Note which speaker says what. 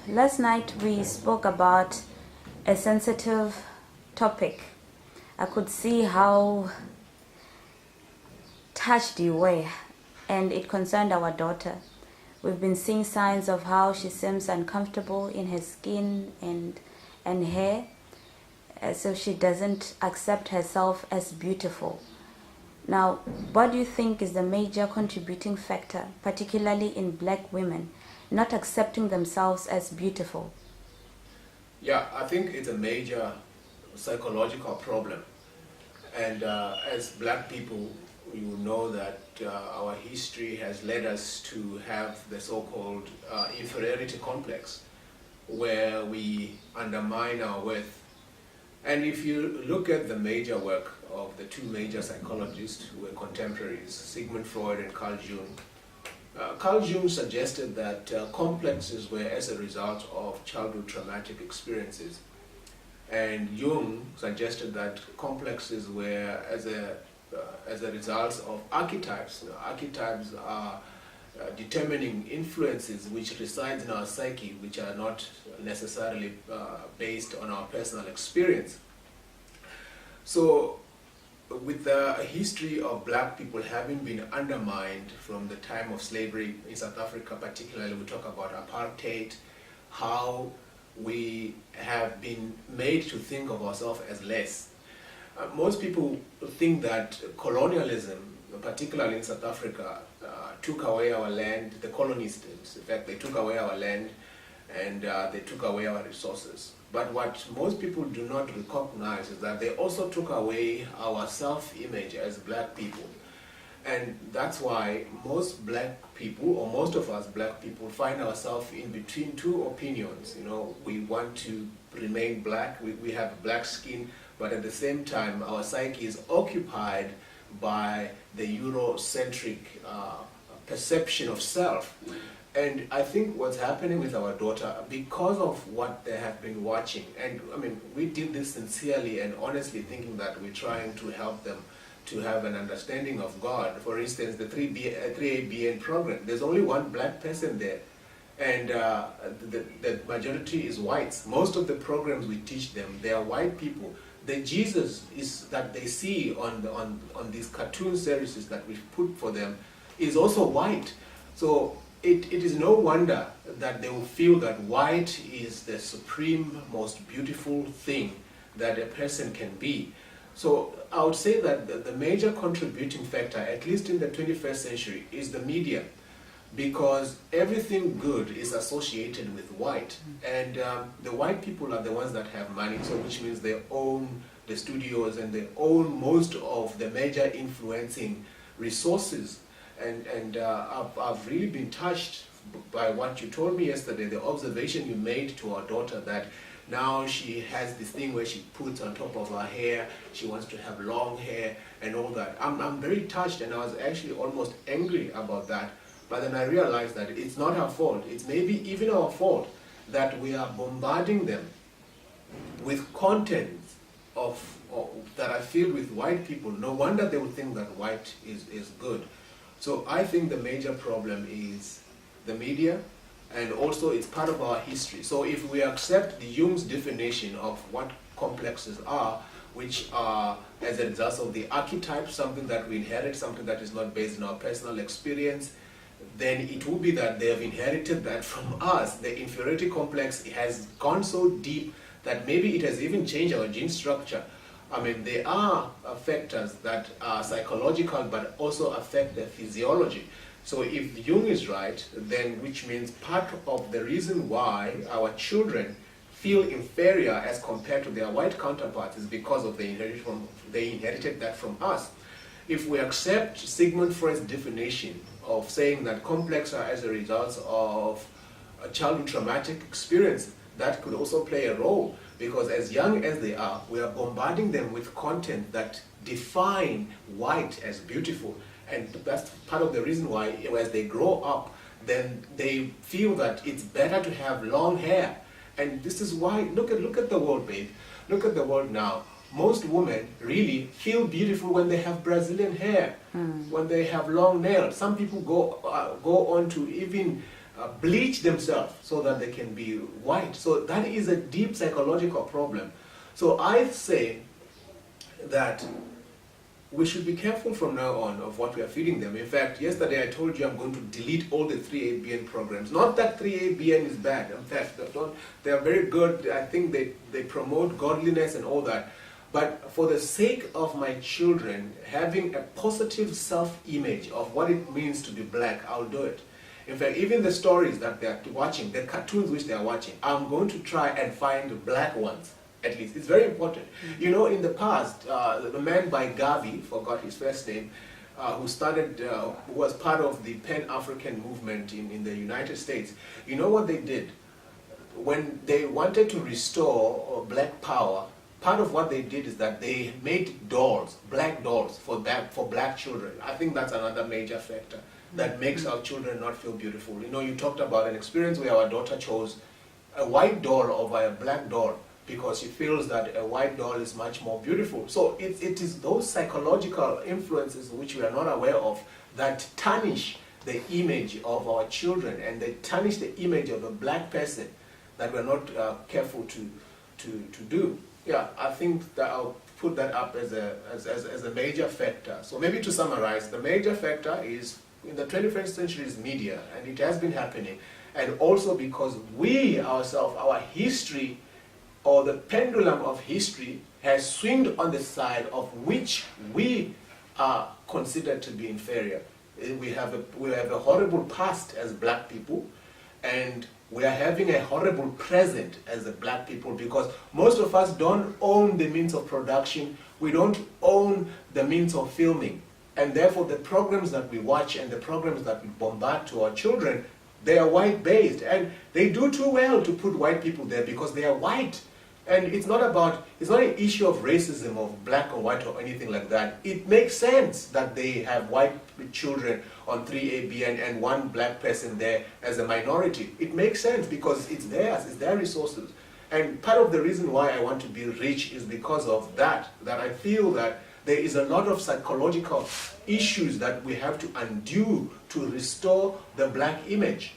Speaker 1: last night we spoke about a sensitive topic. I could see how touched you were, and it concerned our daughter. We've been seeing signs of how she seems uncomfortable in her skin and hair, so she doesn't accept herself as beautiful. Now, what do you think is the major contributing factor, particularly in black women, not accepting themselves as beautiful?
Speaker 2: Yeah, I think it's a major psychological problem. And as black people, you know that our history has led us to have the so-called inferiority complex, where we undermine our worth. And if you look at the major work of the two major psychologists who were contemporaries, Sigmund Freud and Carl Jung suggested that complexes were as a result of childhood traumatic experiences. And Jung suggested that complexes were as a result of archetypes. Archetypes are determining influences which reside in our psyche, which are not necessarily based on our personal experience. So, with the history of black people having been undermined from the time of slavery in South Africa, particularly we talk about apartheid, how we have been made to think of ourselves as less. Most people think that colonialism, particularly in South Africa, took away our land. The colonists, in fact, they took away our land and they took away our resources. But what most people do not recognize is that they also took away our self-image as black people. And that's why most black people, or most of us black people, find ourselves in between two opinions. You know, we want to remain black, we have black skin, but at the same time our psyche is occupied by the Eurocentric perception of self. And I think what's happening with our daughter, because of what they have been watching, and I mean, we did this sincerely and honestly thinking that we're trying to help them to have an understanding of God. For instance, the 3ABN program, there's only one black person there, and the majority is whites. Most of the programs we teach them, they are white people. The Jesus is that they see on these cartoon series that we put for them is also white. So it is no wonder that they will feel that white is the supreme, most beautiful thing that a person can be. So I would say that the major contributing factor, at least in the 21st century, is the media, because everything good is associated with white. And the white people are the ones that have money, so which means they own the studios and they own most of the major influencing resources. And I've really been touched by what you told me yesterday, the observation you made to our daughter, that now she has this thing where she puts on top of her hair, she wants to have long hair and all that. I'm very touched, and I was actually almost angry about that. But then I realized that it's not her fault. It's maybe even our fault that we are bombarding them with content that are filled with white people. No wonder they would think that white is good. So I think the major problem is the media, and also it's part of our history. So if we accept Jung's definition of what complexes are, which are as a result of the archetype, something that we inherit, something that is not based on our personal experience, then it will be that they have inherited that from us. The inferiority complex has gone so deep that maybe it has even changed our gene structure. I mean, there are factors that are psychological but also affect the physiology. So if Jung is right, then which means part of the reason why our children feel inferior as compared to their white counterparts is because of they inherited that from us. If we accept Sigmund Freud's definition of saying that complexes are as a result of a childhood traumatic experience, that could also play a role, because as young as they are, we are bombarding them with content that define white as beautiful. And that's part of the reason why as they grow up, then they feel that it's better to have long hair. And this is why, look at the world, babe. Look at the world now. Most women really feel beautiful when they have Brazilian hair, when they have long nails. Some people go on to even bleach themselves so that they can be white. So that is a deep psychological problem. So I say that we should be careful from now on of what we are feeding them. In fact, yesterday I told you I'm going to delete all the 3ABN programs. Not that 3ABN is bad. In fact, they are very good. I think they promote godliness and all that. But for the sake of my children, having a positive self-image of what it means to be black, I'll do it. In fact, even the stories that they are watching, the cartoons which they are watching, I'm going to try and find black ones. At least. It's very important. Mm-hmm. You know, in the past, the man by Garvey, forgot his first name, who was part of the Pan-African movement in the United States, you know what they did? When they wanted to restore black power, part of what they did is that they made dolls, black dolls, for black children. I think that's another major factor that makes our children not feel beautiful. You know, you talked about an experience where our daughter chose a white doll over a black doll, because she feels that a white doll is much more beautiful. So it is those psychological influences which we are not aware of that tarnish the image of our children, and they tarnish the image of a black person that we're not careful to do. Yeah, I think that I'll put that up as a major factor. So maybe to summarize, the major factor is in the 21st century is media, and it has been happening. And also because we ourselves, our history, or the pendulum of history has swung on the side of which we are considered to be inferior. We have a horrible past as black people, and we are having a horrible present as a black people, because most of us don't own the means of production, we don't own the means of filming, and therefore the programs that we watch and the programs that we bombard to our children, they are white based, and they do too well to put white people there because they are white. And it's not an issue of racism, of black or white or anything like that. It makes sense that they have white children on 3ABN and one black person there as a minority. It makes sense because it's theirs, it's their resources. And part of the reason why I want to be rich is because of that I feel that there is a lot of psychological issues that we have to undo to restore the black image.